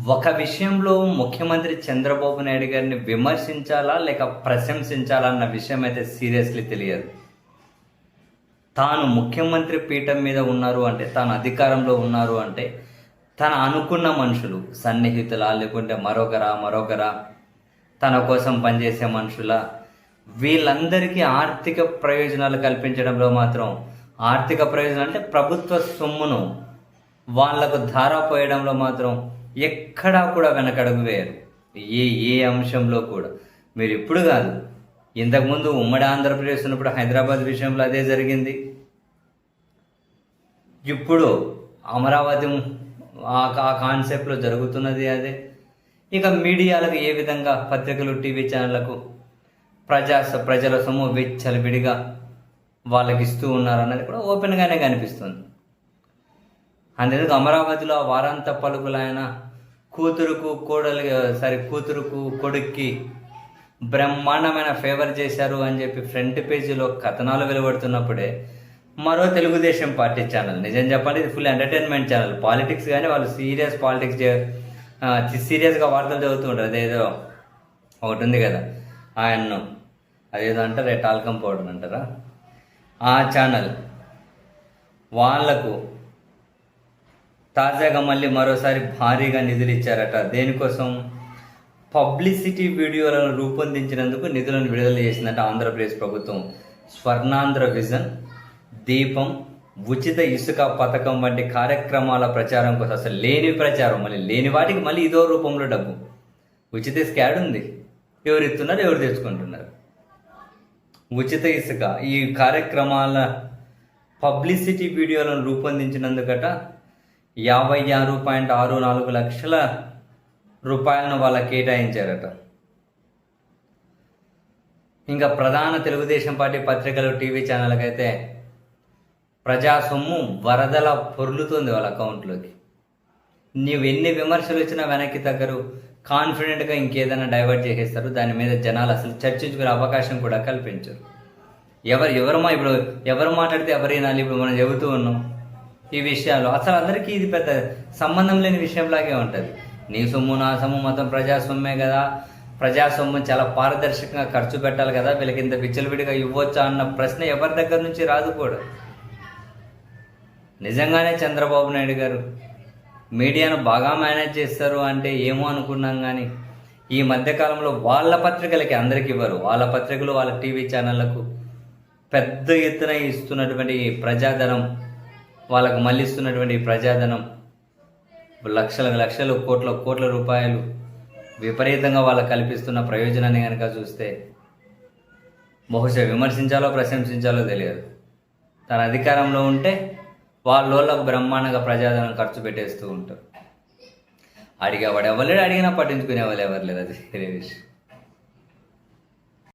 ఒక విషయంలో ముఖ్యమంత్రి చంద్రబాబు నాయుడు గారిని విమర్శించాలా లేక ప్రశంసించాలా అన్న విషయం అయితే సీరియస్లీ తెలియదు. తాను ముఖ్యమంత్రి పీఠం మీద ఉన్నారు అంటే, తాను అధికారంలో ఉన్నారు అంటే, తన అనుకున్న మనుషులు సన్నిహితులా లేకుంటే మరొకరా తన కోసం పనిచేసే మనుషుల వీళ్ళందరికీ ఆర్థిక ప్రయోజనాలు కల్పించడంలో మాత్రం, ఆర్థిక ప్రయోజనాలు అంటే ప్రభుత్వ సొమ్మును వాళ్లకు ధారపోయడంలో మాత్రం ఎక్కడా కూడా వెనకడుగు వేయరు. ఏ అంశంలో కూడా. మీరు ఇప్పుడు కాదు, ఇంతకుముందు ఉమ్మడి ఆంధ్రప్రదేశ్ ఉన్నప్పుడు హైదరాబాద్ విషయంలో అదే జరిగింది. ఇప్పుడు అమరావతి ఆ కాన్సెప్ట్లో జరుగుతున్నది అదే. ఇక మీడియాలకు ఏ విధంగా పత్రికలు, టీవీ ఛానళ్లకు ప్రజల సొమ్ము విచ్చలవిడిగా వాళ్ళకి ఇస్తూ ఉన్నారన్నది కూడా ఓపెన్గానే కనిపిస్తుంది. అందుకు అమరావతిలో వారాంత పలుకులైన కూతురుకు కొడుక్కి బ్రహ్మాండమైన ఫేవర్ చేశారు అని చెప్పి ఫ్రంట్ పేజీలో కథనాలు వెలువడుతున్నప్పుడే మరో తెలుగుదేశం పార్టీ ఛానల్, నిజం చెప్పాలి ఇది ఫుల్ ఎంటర్టైన్మెంట్ ఛానల్, పాలిటిక్స్ కానీ వాళ్ళు సీరియస్గా వార్తలు చదువుతూ ఉంటారు. అదేదో ఒకటి ఉంది కదా ఆయన్ను, అదేదో అంటారు టాల్కమ్ పౌడర్ అంటారా, ఆ ఛానల్ వాళ్లకు తాజాగా మళ్ళీ మరోసారి భారీగా నిధులు ఇచ్చారట. దేనికోసం? పబ్లిసిటీ వీడియోలను రూపొందించినందుకు నిధులను విడుదల చేసిందట ఆంధ్రప్రదేశ్ ప్రభుత్వం. స్వర్ణాంధ్ర విజన్, దీపం, ఉచిత ఇసుక పథకం వంటి కార్యక్రమాల ప్రచారం కోసం, అసలు లేని ప్రచారం, మళ్ళీ లేని వాటికి మళ్ళీ ఇదో రూపంలో డబ్బు. ఉచిత ఇసుక యాడుంది? ఎవరు ఇస్తున్నారు, ఎవరు తెచ్చుకుంటున్నారు? ఉచిత ఇసుక ఈ కార్యక్రమాల పబ్లిసిటీ వీడియోలను రూపొందించినందుకట 56.64 లక్షల రూపాయలను వాళ్ళకి కేటాయించారట. ఇంకా ప్రధాన తెలుగుదేశం పార్టీ పత్రికలు, టీవీ ఛానళ్ళకైతే ప్రజా సొమ్ము వరదల పొర్లుతుంది వాళ్ళ అకౌంట్లోకి. నీవు ఎన్ని విమర్శలు వచ్చినా వెనక్కి తగ్గరు, కాన్ఫిడెంట్గా ఇంకేదైనా డైవర్ట్ చేసేస్తారు. దాని మీద జనాలు అసలు చర్చించుకునే అవకాశం కూడా కల్పించరు. ఇప్పుడు ఎవరు మాట్లాడితే ఎవరైనా ఇప్పుడు మనం చెబుతూ ఉన్నాం ఈ విషయాలు. అసలు అందరికీ ఇది పెద్ద సంబంధం లేని విషయంలాగే ఉంటుంది. నీ సొమ్ము నా సొమ్ము మొత్తం ప్రజాస్వామ్యమే కదా, ప్రజాస్వామ్యం చాలా పారదర్శకంగా ఖర్చు పెట్టాలి కదా, వీళ్ళకి ఇంత విచ్చలవిడిగా ఇవ్వచ్చా అన్న ప్రశ్న ఎవరి దగ్గర నుంచి రాదు కూడా. నిజంగానే చంద్రబాబు నాయుడు గారు మీడియాను బాగా మేనేజ్ చేస్తారు అంటే ఏమో అనుకున్నాం, కానీ ఈ మధ్యకాలంలో వాళ్ళ పత్రికలకి అందరికి ఇవ్వరు. వాళ్ళ పత్రికలు, వాళ్ళ టీవీ ఛానళ్లకు పెద్ద ఎత్తున ఇస్తున్నటువంటి ప్రజాధనం, వాళ్ళకు మళ్ళిస్తున్నటువంటి ప్రజాధనం లక్షలు కోట్ల రూపాయలు విపరీతంగా వాళ్ళకు కల్పిస్తున్న ప్రయోజనాన్ని కనుక చూస్తే బహుశా విమర్శించాలో ప్రశంసించాలో తెలియదు. తన అధికారంలో ఉంటే వాళ్ళకు బ్రహ్మాండంగా ప్రజాధనం ఖర్చు పెట్టేస్తూ ఉంటారు. అడిగేవాడు ఎవరు లేడు, అడిగినా పట్టించుకునే వాళ్ళు ఎవరు లేరు. అది వేరే విషయం.